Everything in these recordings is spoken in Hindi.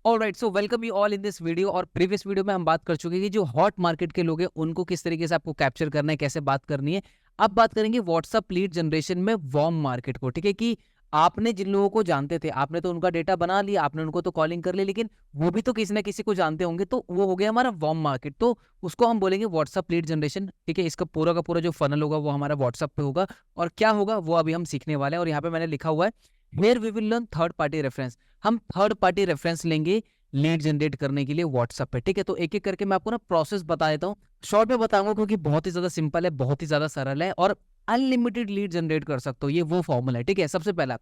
Alright, so welcome you all in this video. और प्रीवियस वीडियो में हम बात कर चुके हैं कि जो हॉट मार्केट के लोग हैं उनको किस तरीके से आपको कैप्चर करना है, कैसे बात करनी है। अब बात करेंगे व्हाट्सएप लीड जनरेशन में वार्म मार्केट को। ठीक है कि आपने जिन लोगों को जानते थे, आपने तो उनका डेटा बना लिया, आपने उनको तो कॉलिंग कर ली, लेकिन वो भी तो किसी ना किसी को जानते होंगे, तो वो हो गया हमारा वार्म मार्केट। तो उसको हम बोलेंगे व्हाट्सएप लीड जनरेशन। ठीक है, इसका पूरा का पूरा जो फनल होगा वो हमारा व्हाट्सएप पे होगा। और क्या होगा वो अभी हम सीखने वाले हैं। और यहाँ पे मैंने लिखा हुआ है where we will learn third party reference. हम थर्ड पार्टी रेफरेंस लेंगे लीड जनरेट करने के लिए व्हाट्सएप पे। ठीक है, तो एक एक करके मैं आपको ना प्रोसेस बता देता हूँ। शॉर्ट में बताऊंगा क्योंकि बहुत ही ज्यादा सिंपल है, बहुत ही ज्यादा सरल है और अनलिमिटेड लीड जनरेट कर सकते हो। ये वो फॉर्मूला है। ठीक है, सबसे पहला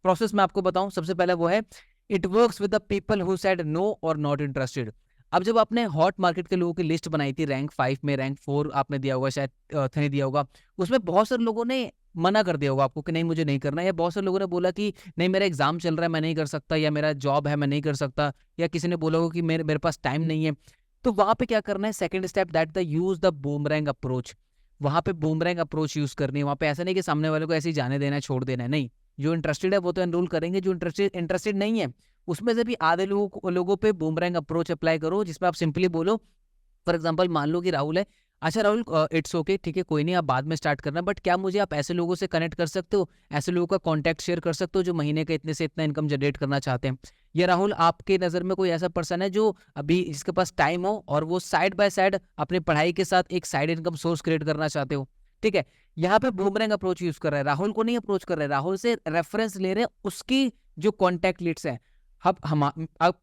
प्रोसेस मैं आपको बताऊं, सबसे पहला वो है it works with the people who said no और नॉट इंटरेस्टेड। अब जब आपने हॉट मार्केट के लोगों की लिस्ट बनाई थी, रैंक 5 में रैंक 4 आपने दिया होगा, शायद 3 दिया होगा, उसमें बहुत सारे लोगों ने मना कर दिया होगा आपको कि नहीं मुझे नहीं करना, या बहुत सारे लोगों ने बोला कि नहीं मेरा एग्जाम चल रहा है मैं नहीं कर सकता, या मेरा जॉब है मैं नहीं कर सकता, या किसी ने बोला होगा कि मेरे मेरे पास टाइम नहीं है। तो वहां पे क्या करना है, second step that the use the boomerang approach. वहां पे बूमरैंग अप्रोच यूज करनी है। वहां पे ऐसा नहीं कि सामने वाले को ऐसे ही जाने देना है, छोड़ देना है, नहीं। जो इंटरेस्टेड है वो तो एनरोल करेंगे, जो इंटरेस्टेड इंटरेस्टेड नहीं है उसमें से भी आधे लोगों पे बूमरैंग अप्रोच अप्लाई करो, जिसमें आप सिंपली बोलो, फॉर एग्जाम्पल मान लो कि राहुल है, अच्छा राहुल इट्स ओके, ठीक है कोई नहीं, आप बाद में स्टार्ट करना, बट क्या मुझे आप ऐसे लोगों से कनेक्ट कर सकते हो, ऐसे लोगों का कॉन्टैक्ट शेयर कर सकते हो जो महीने का इतने से इतना इनकम जनरेट करना चाहते हैं। या राहुल आपके नज़र में कोई ऐसा पर्सन है जो अभी जिसके पास टाइम हो और वो साइड बाय साइड अपनी पढ़ाई के साथ एक साइड इनकम सोर्स क्रिएट करना चाहते हो। ठीक है, यहाँ पे बूमरैंग अप्रोच यूज कर रहा है, राहुल को नहीं अप्रोच कर रहे हैं, राहुल से रेफरेंस ले रहे हैं उसकी जो कॉन्टैक्ट लिस्ट है। अब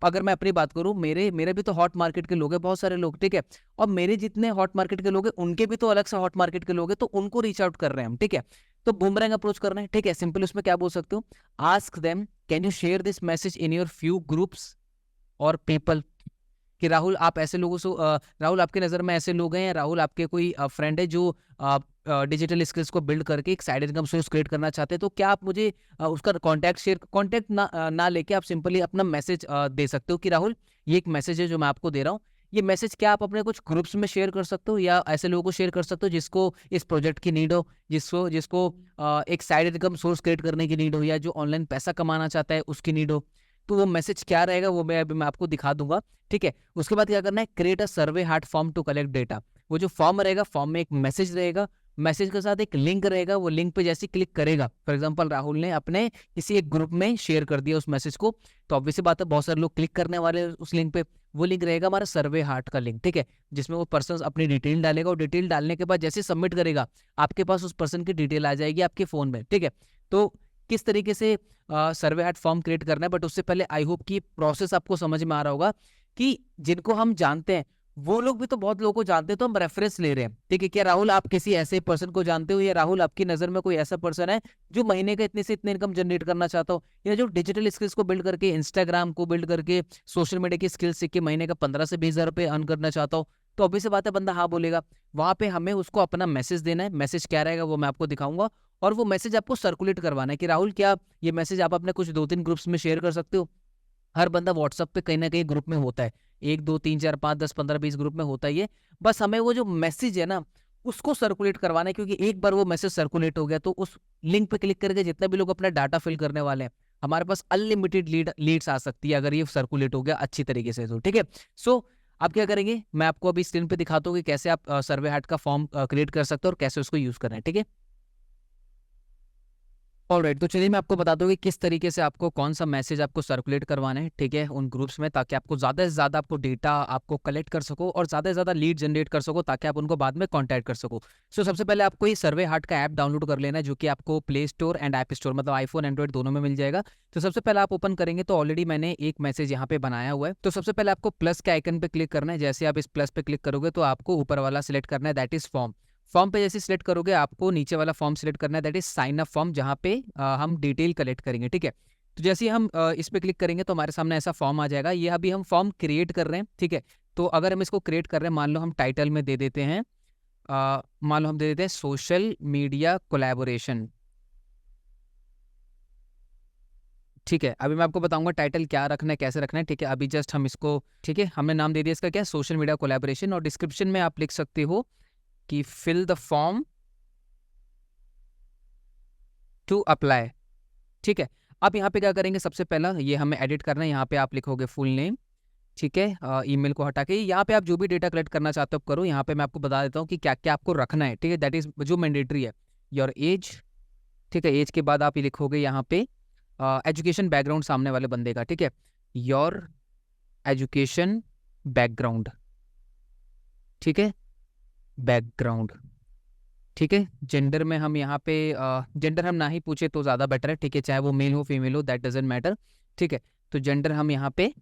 अगर मैं अपनी बात करूं, मेरे मेरे भी तो हॉट मार्केट के लोग हैं बहुत सारे लोग। ठीक है, और मेरे जितने हॉट मार्केट के लोग हैं उनके भी तो अलग से हॉट मार्केट के लोग हैं, तो उनको रीच आउट कर रहे हैं हम। ठीक है, तो बूमरैंग अप्रोच करना है। ठीक है, सिंपल उसमें क्या बोल सकते हो, ask them can you share this message in your few groups और पीपल। कि राहुल आप ऐसे लोगों से राहुल आपके नज़र में ऐसे लोग हैं, या राहुल आपके कोई फ्रेंड है जो डिजिटल स्किल्स को बिल्ड करके एक साइड इनकम सोर्स क्रिएट करना चाहते हैं, तो क्या आप मुझे उसका कॉन्टैक्ट ना लेके आप सिंपली अपना मैसेज दे सकते हो कि राहुल ये एक मैसेज है जो मैं आपको दे रहा हूँ, ये मैसेज क्या आप अपने कुछ ग्रुप्स में शेयर कर सकते हो, या ऐसे लोगों को शेयर कर सकते हो जिसको इस प्रोजेक्ट की नीड हो, जिसको जिसको एक साइड इनकम सोर्स क्रिएट करने की नीड हो, या जो ऑनलाइन पैसा कमाना चाहता है उसकी नीड हो। तो वो मैसेज क्या रहेगा वो मैं आपको दिखा दूंगा। ठीक है, उसके बाद क्या करना है, create a survey heart form to collect data. वो जो फॉर्म रहेगा, फॉर्म में एक मैसेज रहेगा, मैसेज के साथ एक लिंक रहेगा, वो लिंक पे जैसे क्लिक करेगा, फॉर एग्जांपल राहुल ने अपने किसी एक ग्रुप में शेयर कर दिया उस मैसेज को, तो ऑब्वियस सी बात है बहुत सारे लोग क्लिक करने वाले हैं उस लिंक पे। वो लिंक रहेगा हमारा सर्वे हार्ट का लिंक। ठीक है, जिसमें वो पर्सन अपनी डिटेल डालेगा, और डिटेल डालने के बाद जैसे सबमिट करेगा आपके पास उस पर्सन की डिटेल आ जाएगी आपके फोन में। ठीक है, तो किस तरीके से सर्वे हार्ट फॉर्म क्रिएट करना है, बट उससे पहले आई होप कि प्रोसेस आपको समझ में आ रहा होगा कि जिनको हम जानते हैं वो लोग भी तो बहुत लोगों को जानते हैं, तो हम रेफरेंस ले रहे हैं। ठीक है, क्या राहुल आप किसी ऐसे पर्सन को जानते हो, या राहुल आपकी नजर में कोई ऐसा पर्सन है जो महीने का इतने से इतने इनकम जनरेट करना चाहता हो, या जो डिजिटल स्किल्स को बिल्ड करके, इंस्टाग्राम को बिल्ड करके, सोशल मीडिया की स्किल्स सीख के महीने का 15 से 20 हजार रुपए अर्न करना चाहता हो। तो ऑब्वियस बात है बंदा हाँ बोलेगा। वहां पे हमें उसको अपना मैसेज देना है, मैसेज क्या रहेगा वो मैं आपको दिखाऊंगा, और वो मैसेज आपको सर्कुलेट करवाना है कि राहुल क्या ये मैसेज आप अपने कुछ 2-3 ग्रुप्स में शेयर कर सकते हो। हर बंदा व्हाट्सएप पे कहीं ना कहीं ग्रुप में होता है, 1 2 3 4 5 10 15 20 ग्रुप में होता ही है। बस हमें वो जो मैसेज है ना उसको सर्कुलेट करवाना है, क्योंकि एक बार वो मैसेज सर्कुलेट हो गया तो उस लिंक पे क्लिक करके जितने भी लोग अपना डाटा फिल करने वाले हैं, हमारे पास अनलिमिटेड लीड्स आ सकती है अगर ये सर्कुलेट हो गया अच्छी तरीके से। तो ठीक है, सो आप क्या करेंगे, मैं आपको अभी स्क्रीन पे दिखाता हूँ कि कैसे आप सर्वे हार्ट का फॉर्म क्रिएट कर सकते हो और कैसे उसको यूज करना है। ठीक है, ऑलराइट, तो चलिए मैं आपको बता दूं कि किस तरीके से आपको कौन सा मैसेज आपको सर्कुलेट करवाना है। ठीक है, उन ग्रुप्स में, ताकि आपको ज़्यादा से ज़्यादा आपको डेटा आपको कलेक्ट कर सको और ज़्यादा से ज़्यादा लीड जनरेट कर सको, ताकि आप उनको बाद में कॉन्टैक्ट कर सको। सो सबसे पहले आपको ये सर्वे हार्ट का ऐप डाउनलोड कर लेना है, जो कि आपको play store and app store मतलब आईफोन एंड्रॉइड दोनों में मिल जाएगा। तो सबसे पहले आप ओपन करेंगे तो ऑलरेडी मैंने एक मैसेज यहाँ पे बनाया हुआ है। तो सबसे पहले आपको प्लस के आइकन पे क्लिक करना है। जैसे आप इस प्लस पे क्लिक करोगे तो आपको ऊपर वाला सिलेक्ट करना है, दैट इज फॉर्म। फॉर्म पे जैसे सिलेक्ट करोगे आपको नीचे वाला फॉर्म सिलेक्ट करना है, that is sine up form, जहाँ पे हम डिटेल कलेक्ट करेंगे। ठीक है, तो जैसे ही हम इस पे क्लिक करेंगे तो हमारे सामने ऐसा फॉर्म आ जाएगा। ये अभी हम फॉर्म क्रिएट कर रहे हैं। ठीक है, तो अगर हम इसको क्रिएट कर रहे हैं, मान लो हम टाइटल में दे देते हैं, मान लो हम दे देते हैं सोशल मीडिया कोलैबोरेशन। ठीक है, अभी मैं आपको बताऊंगा टाइटल क्या रखना है, कैसे रखना है। ठीक है, अभी जस्ट हम इसको, ठीक है हमने नाम दे दिया इसका क्या, सोशल मीडिया कोलैबोरेशन, और डिस्क्रिप्शन में आप लिख सकते हो कि fill the form to apply. ठीक है, अब यहाँ पे क्या करेंगे, सबसे पहला ये हमें एडिट करना है, यहाँ पे आप लिखोगे फुल नेम, ठीक है। ईमेल को हटा के यहाँ पे आप जो भी डेटा कलेक्ट करना चाहते हो आप करो। यहाँ पे मैं आपको बता देता हूँ कि क्या क्या आपको रखना है, ठीक है, दैट इज जो मैंडेटरी है। योर एज, ठीक है, एज के बाद आप ये लिखोगे यहाँ पे एजुकेशन बैकग्राउंड सामने वाले बंदे का, ठीक है, योर एजुकेशन बैकग्राउंड, ठीक है, बैकग्राउंड, ठीक है। जेंडर में हम यहाँ पे जेंडर हम ना ही पूछे तो ज़्यादा बेटर है, ठीक है, चाहे वो मेल हो फीमेल हो दैट डजेंट मैटर, ठीक है। तो जेंडर हम यहाँ पे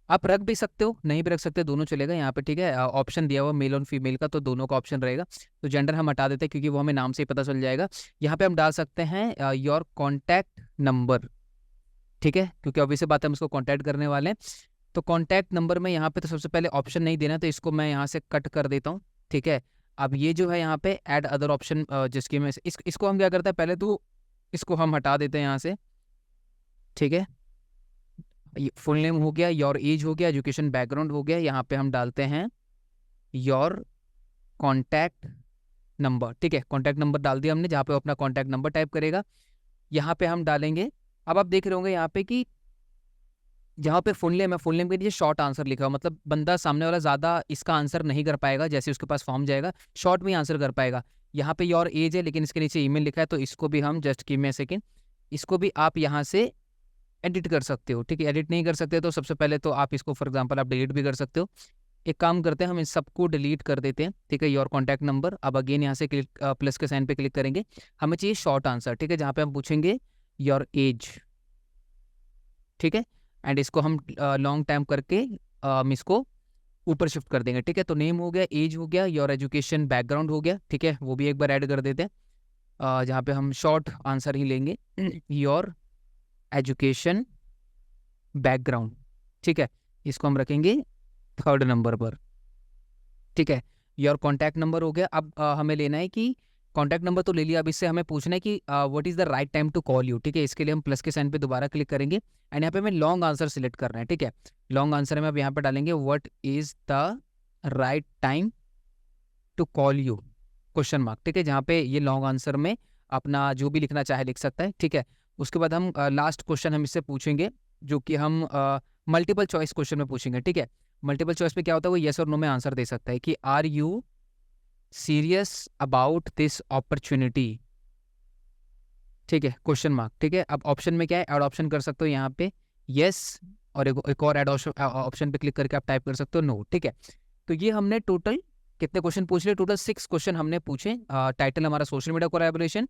आप रख भी सकते हो, नहीं भी रख सकते, दोनों चलेगा यहाँ पे, ठीक है। ऑप्शन दिया हुआ मेल और फीमेल का, तो दोनों का ऑप्शन रहेगा। तो जेंडर हम हटा देते हैं क्योंकि वो हमें नाम से ही पता चल जाएगा। यहाँ पे हम डाल सकते हैं योर कॉन्टैक्ट नंबर, ठीक है, क्योंकि ऑब्वियस सी बात है हम उसको कॉन्टैक्ट करने वाले हैं। तो कॉन्टैक्ट नंबर में यहाँ पे तो सबसे पहले ऑप्शन नहीं देना, तो इसको मैं यहाँ से कट कर देता हूँ, ठीक है। अब ये जो है यहाँ पे ऐड अदर ऑप्शन, जिसकी में इसको हम क्या करते हैं, पहले तो इसको हम हटा देते हैं यहाँ से, ठीक है। फुल नेम हो गया, योर एज हो गया, एजुकेशन बैकग्राउंड हो गया, यहाँ पे हम डालते हैं योर कॉन्टैक्ट नंबर, ठीक है। कॉन्टैक्ट नंबर डाल दिया हमने, जहाँ पे वो अपना कॉन्टैक्ट नंबर टाइप करेगा। यहाँ पे हम डालेंगे, अब आप देख रहे होंगे यहाँ पे कि जहाँ पे फुल नेम है, फुल नेम के नीचे शॉर्ट आंसर लिखा हो, मतलब बंदा सामने वाला ज़्यादा इसका आंसर नहीं कर पाएगा, जैसे उसके पास फॉर्म जाएगा शॉर्ट में ही आंसर कर पाएगा। यहाँ पे योर एज है लेकिन इसके नीचे ईमेल लिखा है, तो इसको भी हम just give me a second, इसको भी आप यहाँ से एडिट कर सकते हो, ठीक है। एडिट नहीं कर सकते तो सबसे पहले तो आप इसको फॉर एग्जांपल आप डिलीट भी कर सकते हो। एक काम करते हैं, हम इन सबको डिलीट कर देते हैं, ठीक है। योर कॉन्टैक्ट नंबर, अब अगेन यहाँ से क्लिक प्लस के साइन पे क्लिक करेंगे, हमें चाहिए शॉर्ट आंसर, ठीक है, जहाँ पे हम पूछेंगे योर एज, ठीक है। एंड इसको हम लॉन्ग टाइम करके हम इसको ऊपर शिफ्ट कर देंगे, ठीक है। तो नेम हो गया, एज हो गया, योर एजुकेशन बैकग्राउंड हो गया, ठीक है, वो भी एक बार ऐड कर देते हैं, जहाँ पे हम शॉर्ट आंसर ही लेंगे योर एजुकेशन बैकग्राउंड, ठीक है। इसको हम रखेंगे थर्ड नंबर पर, ठीक है। योर कॉन्टैक्ट नंबर हो गया। अब हमें लेना है कि कॉन्टैक्ट नंबर तो ले लिया, अब इससे हमें पूछना है कि what is the right time to call you, ठीक है। इसके लिए हम प्लस के साइन पे दोबारा क्लिक करेंगे एंड यहाँ पे हमें लॉन्ग आंसर सिलेक्ट करना है, ठीक है। लॉन्ग आंसर में अब यहाँ पे डालेंगे what is the right time to call you question mark, ठीक है। जहाँ पे ये लॉन्ग आंसर में अपना जो भी लिखना चाहे लिख सकता है, ठीक है। उसके बाद हम लास्ट क्वेश्चन हम इससे पूछेंगे, जो कि हम मल्टीपल चॉइस क्वेश्चन में पूछेंगे, ठीक है। मल्टीपल चॉइस में क्या होता है, वो येस और नो में आंसर दे सकता है कि are you serious about this opportunity, ठीक है, क्वेश्चन मार्क, ठीक है। अब ऑप्शन में क्या है, ऐड ऑप्शन कर सकते हो यहाँ पे येस, और एक और ऐड ऑप्शन पे क्लिक करके आप टाइप कर सकते हो नो, ठीक है। तो ये हमने टोटल कितने क्वेश्चन पूछ लिए, टोटल 6 क्वेश्चन हमने पूछे। टाइटल हमारा सोशल मीडिया कोलैबोरेशन,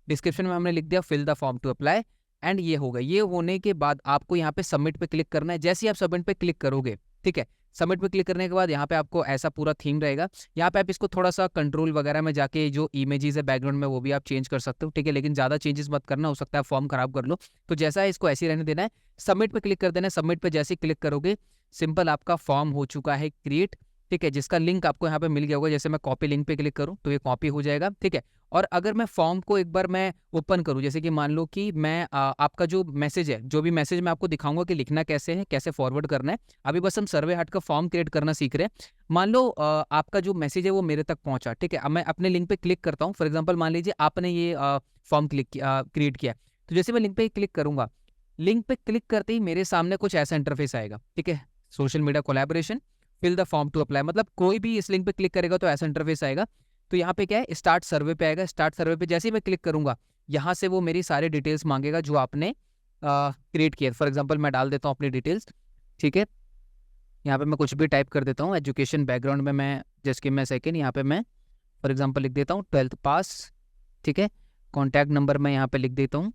डिस्क्रिप्शन में हमने लिख दिया fill the form to apply, and ये हो गया। ये होने के बाद आपको यहाँ पे सबमिट पे क्लिक करना है। जैसे ही आप सबमिट पे क्लिक करोगे, ठीक है, सबमिट पे क्लिक करने के बाद यहाँ पे आपको ऐसा पूरा थीम रहेगा। यहाँ पे आप इसको थोड़ा सा कंट्रोल वगैरह में जाके जो इमेजेस है बैकग्राउंड में वो भी आप चेंज कर सकते हो, ठीक है, लेकिन ज़्यादा चेंजेस मत करना, हो सकता है फॉर्म खराब कर लो। तो जैसा है इसको ऐसे ही रहने देना है, सबमिट पे क्लिक कर देना है। सबमिट पे जैसे ही क्लिक करोगे सिंपल आपका फॉर्म हो चुका है क्रिएट, ठीक है, जिसका लिंक आपको यहाँ पे मिल गया होगा। जैसे मैं कॉपी लिंक पे क्लिक करूँ तो ये कॉपी हो जाएगा, ठीक है। और अगर मैं फॉर्म को एक बार मैं ओपन करूँ, जैसे कि मान लो कि मैं आपका जो मैसेज है, जो भी मैसेज मैं आपको दिखाऊंगा कि लिखना कैसे है, कैसे फॉरवर्ड करना है, अभी बस हम सर्वे हार्ट का फॉर्म क्रिएट करना सीख रहे हैं। मान लो आपका जो मैसेज है वो मेरे तक पहुंचा, ठीक है। अब मैं अपने लिंक पे क्लिक करता हूँ, फॉर एग्जाम्पल मान लीजिए आपने ये फॉर्म क्रिएट किया, तो जैसे मैं लिंक पे क्लिक करूंगा, लिंक पे क्लिक करते ही मेरे सामने कुछ ऐसा इंटरफेस आएगा, ठीक है, social media collaboration fill the form to apply, मतलब कोई भी इस लिंक पे क्लिक करेगा तो ऐसा इंटरफेस आएगा। तो यहाँ पे क्या है, स्टार्ट सर्वे पे आएगा। स्टार्ट सर्वे पे जैसे ही मैं क्लिक करूंगा, यहाँ से वो मेरी सारी डिटेल्स मांगेगा जो आपने क्रिएट किया। फॉर एग्जांपल मैं डाल देता हूँ अपनी डिटेल्स, ठीक है। यहाँ पे मैं कुछ भी टाइप कर देता हूँ। एजुकेशन बैकग्राउंड में मैं just give me a second, यहाँ पे मैं फॉर एग्जाम्पल लिख देता हूँ 12th पास, ठीक है। कॉन्टैक्ट नंबर मैं यहाँ पे लिख देता हूँ,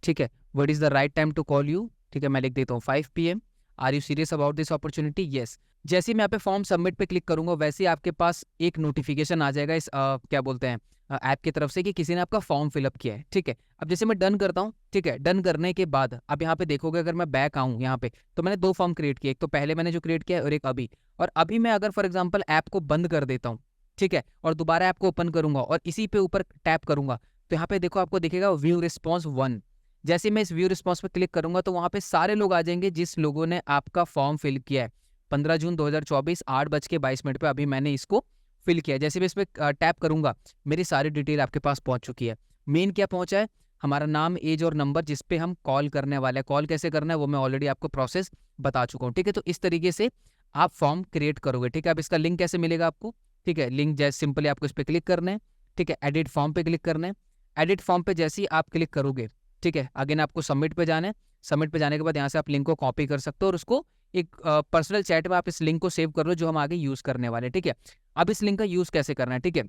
ठीक है। What is the right time to call you, ठीक है, मैं लिख देता हूँ 5 PM। Are you serious about this opportunity, yes. जैसे ही मैं यहाँ पे फॉर्म सबमिट पे क्लिक करूंगा, वैसे ही आपके पास एक नोटिफिकेशन आ जाएगा इस क्या बोलते हैं ऐप की तरफ से कि किसी ने आपका फॉर्म फिलअप किया है, ठीक है। अब जैसे मैं डन करता हूँ, ठीक है, डन करने के बाद अब यहाँ पे देखोगे, अगर मैं बैक आऊँ यहाँ पे, तो मैंने 2 फॉर्म क्रिएट किए, एक तो पहले मैंने जो क्रिएट किया है और एक अभी। और अभी मैं अगर फॉर एग्जाम्पल ऐप को बंद कर देता हूँ, ठीक है, और दोबारा ऐप को ओपन करूंगा और इसी पे ऊपर टैप करूंगा, तो यहाँ पे देखो आपको दिखेगा व्यू रिस्पॉन्स 1। जैसे मैं इस व्यू रिस्पॉन्स पे क्लिक करूंगा तो वहां पे सारे लोग आ जाएंगे जिस लोगों ने आपका फॉर्म फिल किया है 15 जून 2024 8:22 पे। अभी मैंने इसको फिल किया है। जैसे मैं इस पर टैप करूंगा, मेरी सारी डिटेल आपके पास पहुंच चुकी है। मेन क्या पहुंचा है, हमारा नाम, एज और नंबर जिस पे हम कॉल करने वाले हैं। कॉल कैसे करना है वो मैं ऑलरेडी आपको प्रोसेस बता चुका हूँ, ठीक है। तो इस तरीके से आप फॉर्म क्रिएट करोगे, ठीक है। अब इसका लिंक कैसे मिलेगा आपको, ठीक है। लिंक जैसे सिंपली आपको इस पर क्लिक करना है, ठीक है। एडिट फॉर्म पे क्लिक करना है। एडिट फॉर्म पे जैसे ही आप क्लिक करोगे, ठीक है, अगेन आपको सबमिट पे जाना है। सबमिट पे जाने के बाद यहाँ से आप लिंक को कॉपी कर सकते हो और उसको एक पर्सनल चैट में आप इस लिंक को सेव कर लो जो हम आगे यूज करने वाले हैं, ठीक है। अब इस लिंक का यूज कैसे करना है, ठीक है,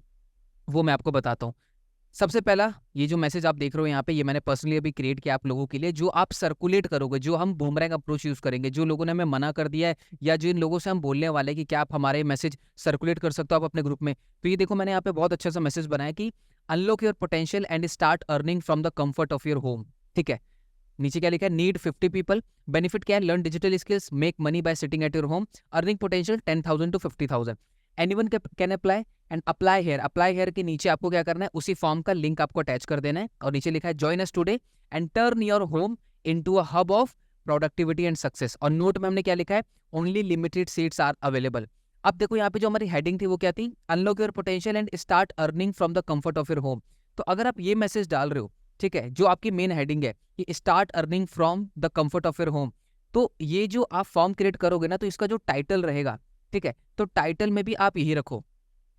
वो मैं आपको बताता हूँ। सबसे पहला ये जो मैसेज आप देख रहे हो यहाँ पे, ये मैंने पर्सनली अभी क्रिएट किया आप लोगों के लिए, जो आप सर्कुलेट करोगे, जो हम बूमरैंग अप्रोच यूज करेंगे, जो लोगों ने हमें मना कर दिया है या जिन लोगों से हम बोलने वाले हैं कि क्या आप हमारे मैसेज सर्कुलेट कर सकते हो आप अपने ग्रुप में। तो ये देखो मैंने यहाँ पे बहुत अच्छा सा मैसेज बनाया कि unlock your potential and start earning from the comfort of your home, ठीक है। नीचे क्या लिखा है, नीड 50 पीपल, बेनिफिट क्या है, learn digital skills, make money by sitting at your home, earning potential 10,000 to 50,000, anyone can apply and apply hair. Apply hair के नीचे आपको क्या करना है, उसी फॉर्म का लिंक आपको अटैच कर देना है और नीचे लिखा है join us today and turn your home into a hub of productivity and success. और नोट में हमने क्या लिखा है, only limited seats are available. अब देखो यहाँ पे जो हमारी हेडिंग थी वो क्या थी, unlock your potential and start earning from the comfort of your home. तो अगर आप ये मैसेज डाल रहे हो, ठीक है, जो आपकी मेन हेडिंग है कि start earning from the comfort of your home, तो ये जो आप फॉर्म क्रिएट करोगे ना, तो इसका जो टाइटल रहेगा, ठीक है, तो टाइटल में भी आप यही रखो,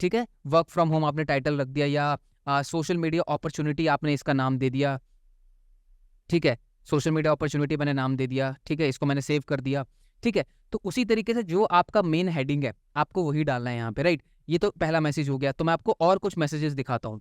ठीक है। वर्क फ्रॉम होम आपने टाइटल रख दिया या सोशल मीडिया अपॉर्चुनिटी आपने इसका नाम दे दिया, ठीक है। सोशल मीडिया अपॉर्चुनिटी मैंने नाम दे दिया, ठीक है, इसको मैंने सेव कर दिया, ठीक है। तो उसी तरीके से जो आपका मेन हेडिंग है आपको वही डालना है यहाँ पे, राइट। ये तो पहला मैसेज हो गया। तो मैं आपको और कुछ मैसेजेस दिखाता हूँ।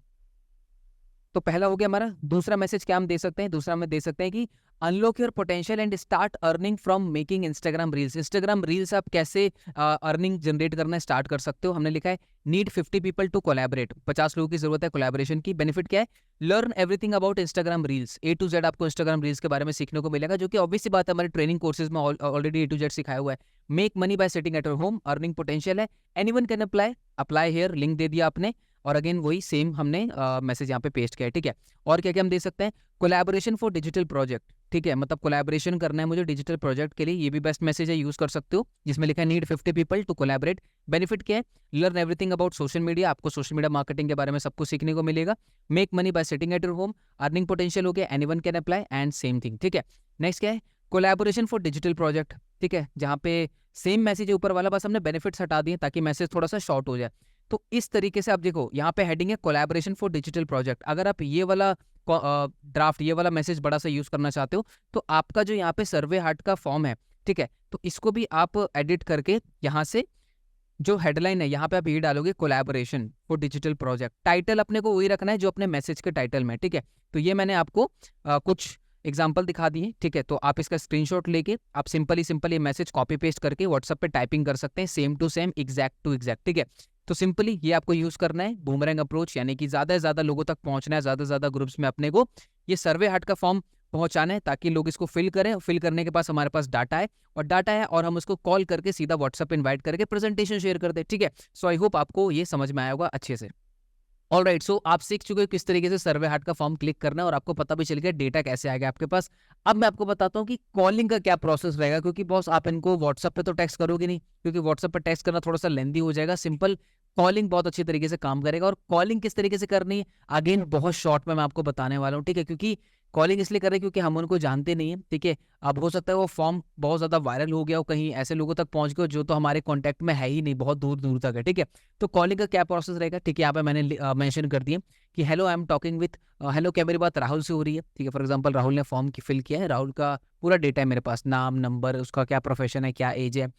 तो पहला हो गया हमारा। दूसरा मैसेज क्या हम दे सकते हैं, दूसरा हम दे सकते हैं कि unlock your potential and start earning from making Instagram reels. Instagram reels आप कैसे अर्निंग जनरेट करना स्टार्ट कर सकते हो। हमने लिखा है नीड 50 पीपल टू कोलैबोरेट, 50 लोगों की जरूरत है कोलैबोरेशन की। बेनिफिट क्या है, learn everything about Instagram reels, A to Z आपको इंस्टाग्राम रील्स के बारे में सीखने को मिलेगा, जो कि ऑब्वियस सी बात है हमारे ट्रेनिंग कोर्सेज में ऑलरेडी ए टू जेड सिखाया हुआ है। Make money by sitting at your home, earning potential है, anyone can apply, apply here, link दे दिया आपने। और अगेन वही सेम हमने मैसेज यहाँ पे पेस्ट किया है, ठीक है। और क्या क्या हम दे सकते हैं, कोलैबोरेशन फॉर डिजिटल प्रोजेक्ट, ठीक है, मतलब कोलैबोरेशन करना है मुझे डिजिटल प्रोजेक्ट के लिए, ये भी बेस्ट मैसेज है, यूज कर सकते हो, जिसमें लिखा है need 50 people to collaborate. Benefit क्या है, learn everything about social media, आपको सोशल मीडिया मार्केटिंग के बारे में सब कुछ सीखने को मिलेगा। Make money by sitting at your home, earning potential हो गया, anyone can apply and same thing, ठीक है। नेक्स्ट क्या है, कोलैबोरेशन फॉर डिजिटल प्रोजेक्ट, ठीक है, जहाँ पे सेम मैसेज है ऊपर वाला, बस हमने बेनिफिट्स हटा दिए ताकि मैसेज थोड़ा सा शॉर्ट हो जाए। तो इस तरीके से आप देखो यहाँ पे हेडिंग है कोलैबोरेशन फॉर डिजिटल प्रोजेक्ट। अगर आप ये वाला ड्राफ्ट, ये वाला मैसेज बड़ा सा यूज करना चाहते हो, तो आपका जो यहाँ पे सर्वे हार्ट का फॉर्म है, ठीक है, तो इसको भी आप एडिट करके यहाँ से जो हेडलाइन है यहाँ पे आप ये डालोगे collaboration for digital project. Title अपने को वही रखना है जो अपने मैसेज के टाइटल में, ठीक है। तो ये मैंने आपको कुछ एग्जाम्पल दिखा दिए, ठीक है। तो आप इसका स्क्रीनशॉट लेके आप सिंपल ये मैसेज कॉपी पेस्ट करके व्हाट्सएप पे टाइपिंग कर सकते हैं, same to same, exact to exact, ठीक है। तो सिंपली ये आपको यूज करना है बूमरैंग अप्रोच, यानी कि ज्यादा से ज्यादा लोगों तक पहुंचना है, ज्यादा से ज्यादा ग्रुप्स में अपने को ये सर्वे हार्ट का फॉर्म पहुंचाना है, ताकि लोग इसको फिल करें। फिल करने के पास हमारे पास डाटा है, और डाटा है और हम उसको कॉल करके सीधा व्हाट्सएप पे इनवाइट करके प्रेजेंटेशन शेयर कर दे, ठीक है। सो आई होप आपको ये समझ में आया होगा अच्छे से। ऑलराइट, सो आप सीख चुके हो किस तरीके से सर्वे हार्ट का फॉर्म क्लिक करना है, और आपको पता भी चल गया डेटा कैसे आएगा आपके पास। अब मैं आपको बताता हूँ कि कॉलिंग का क्या प्रोसेस रहेगा, क्योंकि बॉस आप इनको व्हाट्सएप पे तो टेक्स्ट करोगे नहीं, क्योंकि व्हाट्सएप पे टेक्स्ट करना थोड़ा सा लेंदी हो जाएगा। सिंपल कॉलिंग बहुत अच्छी तरीके से काम करेगा। और कॉलिंग किस तरीके से करनी है, अगेन बहुत शॉर्ट में मैं आपको बताने वाला हूँ, ठीक है। क्योंकि कॉलिंग इसलिए कर रहे हैं क्योंकि हम उनको जानते नहीं है, ठीक है। अब हो सकता है वो फॉर्म बहुत ज्यादा वायरल हो गया हो, कहीं ऐसे लोगों तक पहुंच गया जो तो हमारे कॉन्टैक्ट में है ही नहीं, बहुत दूर दूर तक है, ठीक है। तो कॉलिंग का क्या प्रोसेस रहेगा, ठीक है, यहाँ पे मैंने मेंशन कर दिया कि hello I am talking with, hello क्या मेरी बात राहुल से हो रही है, ठीक है। फॉर एग्जांपल राहुल ने फॉर्म फिल किया है, राहुल का पूरा डेटा है मेरे पास, नाम, नंबर, उसका क्या प्रोफेशन है, क्या एज है।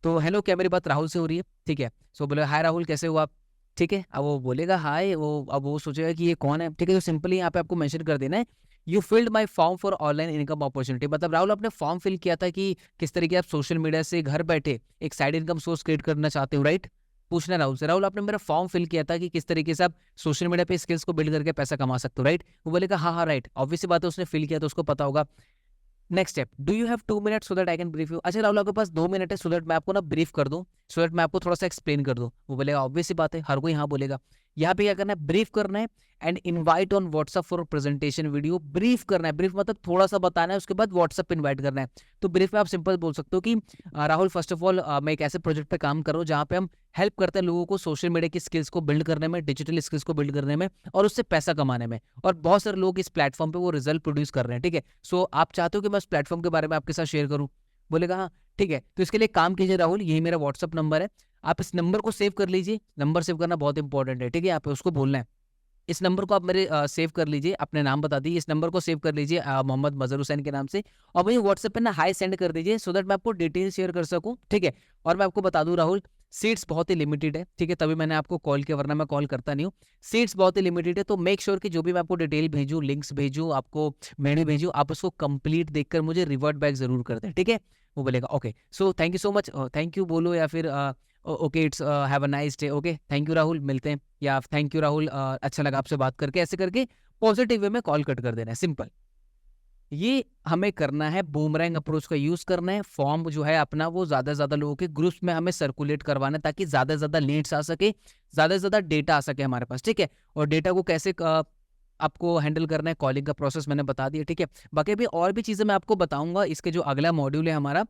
तो हेलो क्या मेरी बात राहुल से हो रही है, ठीक है। सो बोले हाय राहुल कैसे हो आप, ठीक है। अब वो बोलेगा हाय, अब वो सोचेगा कि ये कौन है, ठीक है। तो सिंपली यहाँ पे आपको मेंशन कर देना है you field my form for online income opportunity. मतलब राहुल आपने फॉर्म फिल किया था कि किस तरीके आप सोशल मीडिया से घर बैठे एक साइड इनकम सोर्स क्रिएट करना चाहते हो, राइट। पूछना राहुल से, राहुल आपने मेरा फॉर्म फिल किया था कि किस तरीके से आप सोशल मीडिया पे स्किल्स को बिल्ड करके पैसा कमा सकते हो, राइट। वो बोलेगा हाँ हाँ राइट, ऑब्वियस बात है, उसने फिल किया तो उसको पता होगा। Next step, do you have 2 minute so that I can brief you. अच्छा राहुल आपके पास 2 मिनट है सो दैट मैं आपको ना ब्रीफ कर दूं, सो दैट मैं आपको थोड़ा सा एक्सप्लेन कर दूं। वो बोलेगा ऑब्वियस सी बात है, हर कोई हाँ बोलेगा। यहाँ पे क्या करना है, ब्रीफ करना है and invite on WhatsApp for presentation video. Brief करना है, ब्रीफ मतलब थोड़ा सा बताना है, उसके बाद व्हाट्सएप पे इनवाइट करना है। तो ब्रीफ में आप सिंपल बोल सकते हो कि राहुल फर्स्ट ऑफ ऑल मैं एक ऐसे प्रोजेक्ट पे काम कर रहा हूँ जहाँ पे हम हेल्प करते हैं लोगों को सोशल मीडिया की स्किल्स को बिल्ड करने में, डिजिटल स्किल्स को बिल्ड करने में और उससे पैसा कमाने में, और बहुत सारे लोग इस प्लेटफॉर्म पे वो रिजल्ट प्रोड्यूस कर रहे हैं, ठीक है। सो आप चाहते हो कि मैं उस प्लेटफॉर्म के बारे में आपके साथ शेयर करूँ? बोलेगा हाँ ठीक है। तो इसके लिए काम कीजिए राहुल, यही मेरा व्हाट्सअप नंबर है, आप इस नंबर को सेव कर लीजिए। नंबर सेव करना बहुत इंपॉर्टेंट है, ठीक है। यहाँ पे उसको बोलना है, इस नंबर को आप मेरे सेव कर लीजिए, अपने नाम बता दीजिए, इस नंबर को सेव कर लीजिए मोहम्मद मजहर हुसैन के नाम से, और मुझे व्हाट्सएप पे ना हाई सेंड कर दीजिए सो दैट मैं आपको डिटेल शेयर कर सकूं, ठीक है। और मैं आपको बता दूं राहुल, सीट्स बहुत ही लिमिटेड है, ठीक है, तभी मैंने आपको कॉल किया, वरना मैं कॉल करता नहीं हूँ। सीट्स बहुत ही लिमिटेड है, तो मेक श्योर कि जो भी मैं आपको डिटेल भेजूँ, लिंक्स भेजूँ, आपको मेन्यू भेजूँ, आप उसको कंप्लीट देखकर मुझे रिवर्ट बैक जरूर कर दें, ठीक है। वो बोलेगा okay, so thank you so much, thank you बोलो या फिर okay it's have a nice day, okay thank you Rahul, मिलते हैं, या थैंक यू राहुल अच्छा लगा आपसे बात करके, ऐसे करके पॉजिटिव वे में कॉल कट कर देना है, सिंपल। ये हमें करना है, बूमरैंग अप्रोच का यूज करना है। फॉर्म जो है अपना वो ज्यादा से ज्यादा लोगों के ग्रुप्स में हमें सर्कुलेट करवाना है, ताकि ज्यादा से ज्यादा लीड्स आ सके, ज्यादा से ज्यादा डेटा आ सके हमारे पास, ठीक है। और डेटा को कैसे आपको हैंडल करना है, कॉलिंग का प्रोसेस मैंने बता दिया, ठीक है। बाकी अभी और भी चीजें मैं आपको बताऊंगा, इसके जो अगला मॉड्यूल है हमारा,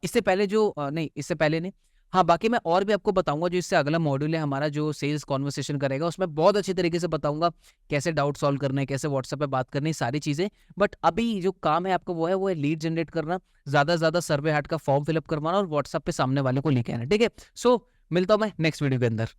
इससे पहले जो नहीं इससे पहले नहीं, हाँ बाकी मैं और भी आपको बताऊंगा, जो इससे अगला मॉड्यूल है हमारा जो सेल्स कॉन्वर्सेशन करेगा, उसमें बहुत अच्छी तरीके से बताऊंगा कैसे डाउट सॉल्व करना है, कैसे व्हाट्सएप पे बात करनी है, सारी चीजें। बट अभी जो काम है आपका वो है लीड जनरेट करना, ज्यादा से ज्यादा सर्वे हार्ट का फॉर्म फिलअप करवाना और व्हाट्सएप पे सामने वाले को लेके आना, ठीक है। सो मिलता हूं मैं नेक्स्ट वीडियो के अंदर।